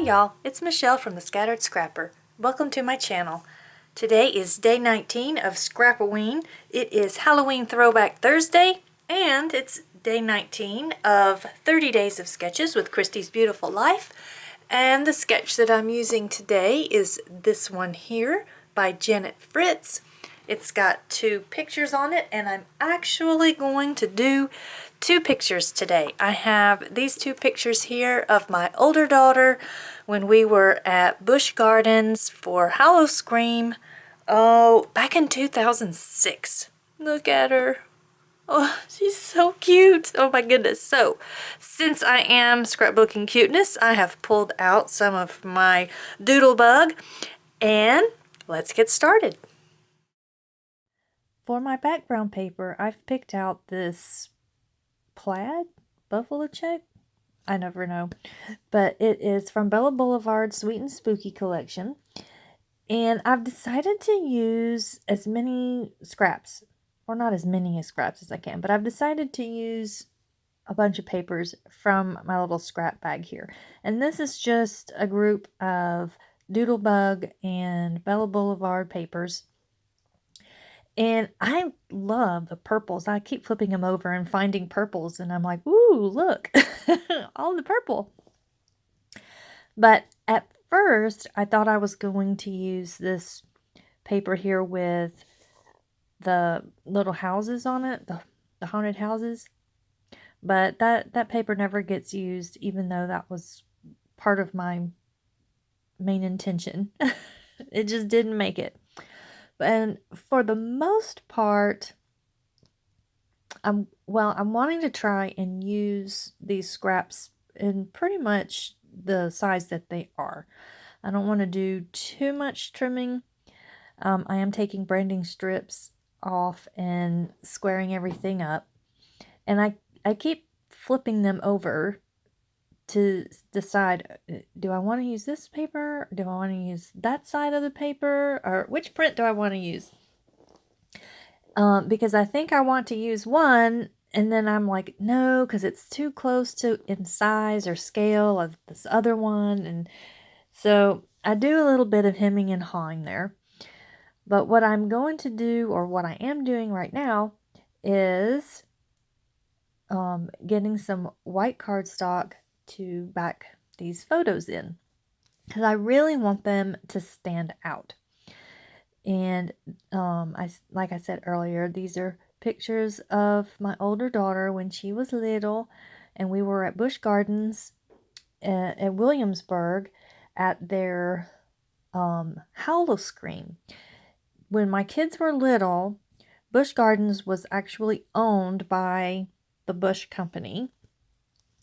y'all, it's Michelle from the Scattered Scrapper. Welcome to my channel. Today is day 19 of Scrap-O-Ween. It is Halloween Throwback Thursday, and it's day 19 of 30 Days of Sketches with Christy's Beautiful Life. And the sketch that I'm using today is this one here by Janet Fritz. It's got two pictures on it, and I'm actually going to do two pictures today. I have these two pictures here of my older daughter when we were at Busch Gardens for Howl-O-Scream, back in 2006. Look at her. Oh, she's so cute. Oh my goodness. So, since I am scrapbooking cuteness, I have pulled out some of my Doodlebug, and let's get started. For my background paper, I've picked out this plaid buffalo check. I never know. But it is from Bella Boulevard's Sweet and Spooky collection. And I've decided to use as many scraps, or not as many as scraps as I can, but I've decided to use a bunch of papers from my little scrap bag here. And this is just a group of Doodlebug and Bella Boulevard papers. And I love the purples. I keep flipping them over and finding purples, and I'm like, ooh, look, all the purple. But at first, I thought I was going to use this paper here with the little houses on it, the haunted houses. But that paper never gets used, even though that was part of my main intention. It just didn't make it. And for the most part, I'm wanting to try and use these scraps in pretty much the size that they are. I don't want to do too much trimming. I am taking branding strips off and squaring everything up. And I keep flipping them over to decide, do I want to use this paper? Do I want to use that side of the paper? Or which print do I want to use? Because I think I want to use one, and then I'm like, no, because it's too close to in size or scale of this other one. And so I do a little bit of hemming and hawing there. But what I'm going to do, or what I am doing right now, is getting some white cardstock to back these photos in, because I really want them to stand out. And like I said earlier, these are pictures of my older daughter when she was little, and we were at Busch Gardens at Williamsburg at their Howl-O-Scream. When my kids were little, Busch Gardens was actually owned by the Busch Company.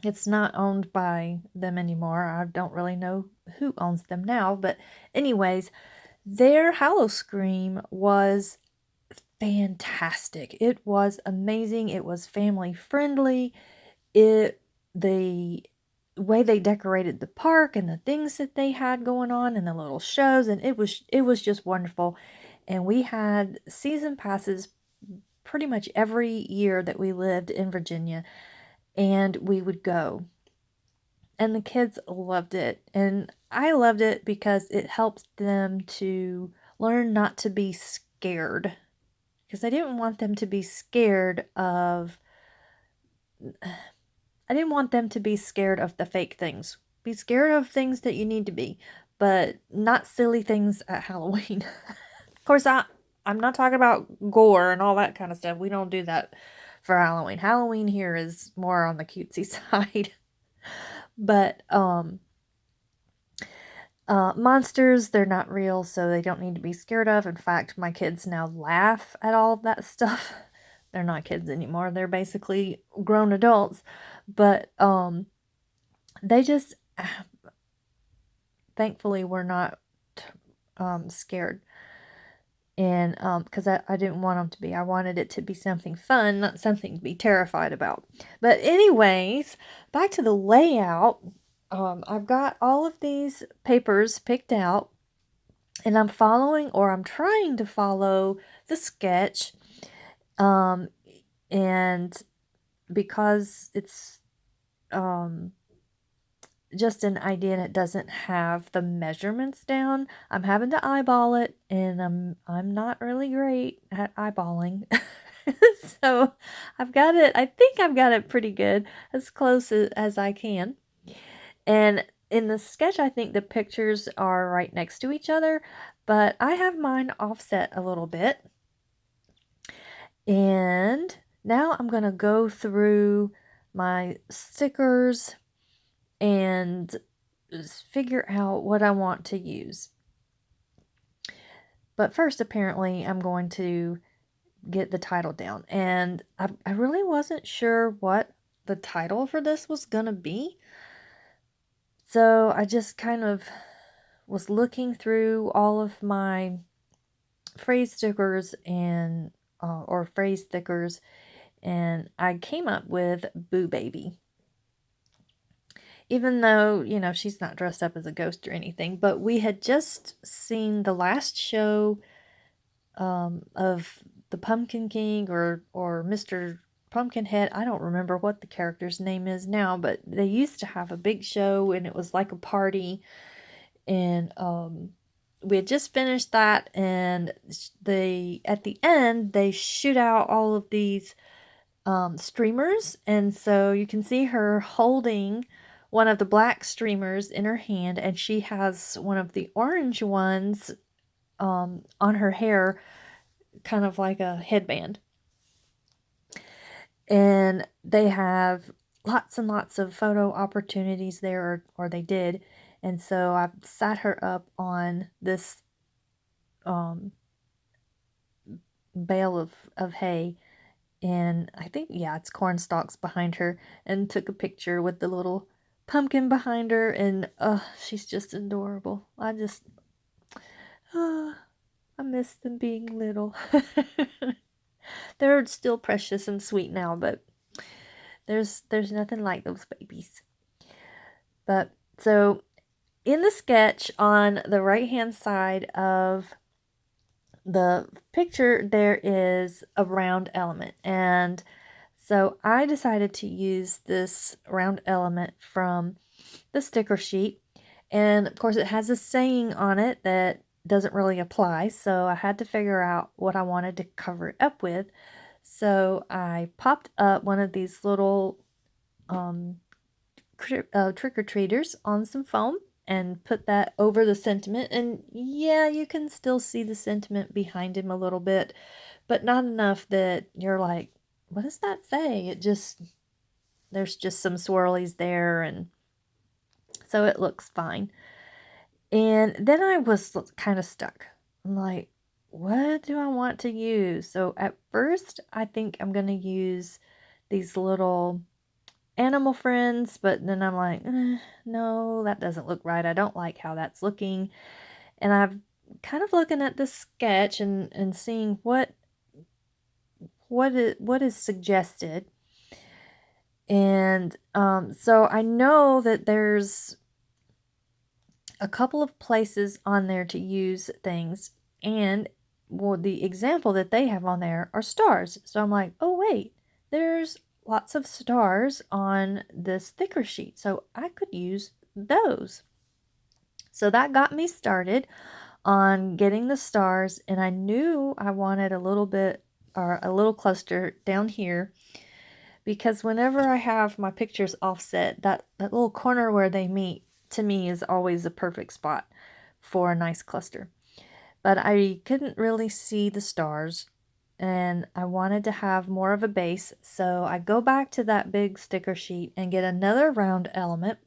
It's not owned by them anymore. I don't really know who owns them now, but anyways, their Howl-O-Scream was fantastic. It was amazing. It was family friendly. The way they decorated the park and the things that they had going on and the little shows, and it was just wonderful. And we had season passes pretty much every year that we lived in Virginia, and we would go. And the kids loved it, and I loved it because it helped them to learn not to be scared. Because I didn't want them to be scared of the fake things. Be scared of things that you need to be, but not silly things at Halloween. Of course, I'm not talking about gore and all that kind of stuff. We don't do that for Halloween. Halloween here is more on the cutesy side. But monsters, they're not real, so they don't need to be scared of. In fact, my kids now laugh at all of that stuff. They're not kids anymore. They're basically grown adults. But they just, thankfully, were not scared. And because I didn't want them to be. I wanted it to be something fun, not something to be terrified about. But anyways, back to the layout. I've got all of these papers picked out, and I'm trying to follow the sketch. And because it's just an idea and it doesn't have the measurements down. I'm having to eyeball it, and I'm not really great at eyeballing. So I've got it, I think I've got it pretty good, as close as I can. And in the sketch, I think the pictures are right next to each other, but I have mine offset a little bit. And now I'm going to go through my stickers and figure out what I want to use. But first, apparently, I'm going to get the title down. And I really wasn't sure what the title for this was going to be. So I just kind of was looking through all of my phrase stickers and or phrase stickers, and I came up with Boo Baby. Even though, you know, she's not dressed up as a ghost or anything, but we had just seen the last show of the Pumpkin King or Mr. Pumpkinhead. I don't remember what the character's name is now, but they used to have a big show and it was like a party. And we had just finished that, and at the end they shoot out all of these streamers, and so you can see her holding one of the black streamers in her hand, and she has one of the orange ones on her hair, kind of like a headband. And they have lots and lots of photo opportunities there, or they did. And so I sat her up on this bale of hay, and I think, yeah, it's corn stalks behind her, and took a picture with the little pumpkin behind her, and she's just adorable. I miss them being little. They're still precious and sweet now, but there's nothing like those babies. But so in the sketch on the right hand side of the picture, there is a round element, and so I decided to use this round element from the sticker sheet, and of course it has a saying on it that doesn't really apply, so I had to figure out what I wanted to cover it up with. So I popped up one of these little trick-or-treaters on some foam and put that over the sentiment, and yeah, you can still see the sentiment behind him a little bit, but not enough that you're like, what does that say? There's just some swirlies there, and so it looks fine. And then I was kind of stuck. I'm like, what do I want to use? So at first, I think I'm going to use these little animal friends, but then I'm like, no, that doesn't look right. I don't like how that's looking. And I'm kind of looking at this sketch and seeing what is suggested. And so I know that there's a couple of places on there to use things, and well, the example that they have on there are stars. So I'm like, oh wait, there's lots of stars on this sticker sheet, so I could use those. So that got me started on getting the stars, and I knew I wanted a little bit, or a little cluster down here, because whenever I have my pictures offset, that little corner where they meet, to me, is always a perfect spot for a nice cluster. But I couldn't really see the stars, and I wanted to have more of a base, so I go back to that big sticker sheet and get another round element,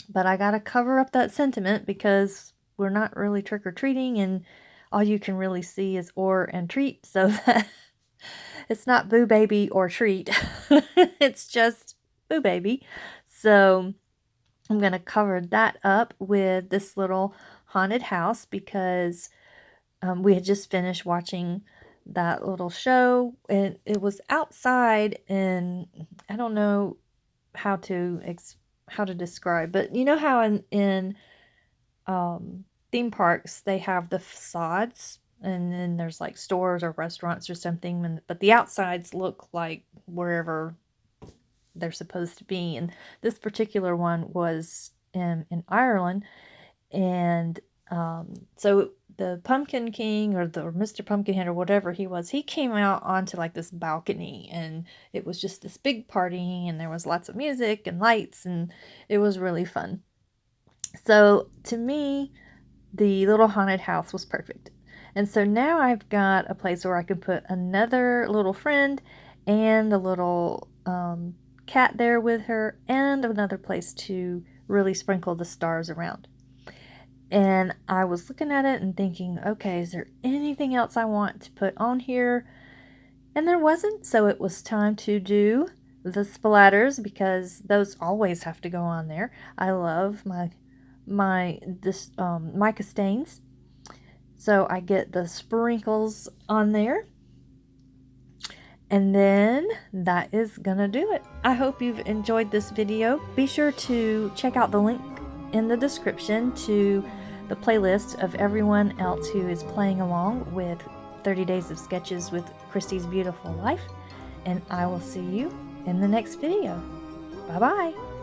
but I gotta cover up that sentiment because we're not really trick-or-treating, and all you can really see is or and treat, so that it's not Boo Baby or treat. It's just Boo Baby. So I'm going to cover that up with this little haunted house, because we had just finished watching that little show, and it was outside, and I don't know how to describe, but you know how in theme parks they have the facades, and then there's like stores or restaurants or something, but the outsides look like wherever they're supposed to be. And this particular one was in Ireland. And so the Pumpkin King or Mr. Pumpkinhead or whatever he was, he came out onto like this balcony, and it was just this big party, and there was lots of music and lights, and it was really fun. So to me, the little haunted house was perfect. And so now I've got a place where I can put another little friend and a little cat there with her, and another place to really sprinkle the stars around. And I was looking at it and thinking, okay, is there anything else I want to put on here? And there wasn't, so it was time to do the splatters, because those always have to go on there. I love my mica stains, so I get the sprinkles on there. And then that is gonna do it. I hope you've enjoyed this video. Be sure to check out the link in the description to the playlist of everyone else who is playing along with 30 Days of Sketches with Christy's Beautiful Life. And I will see you in the next video. Bye-bye.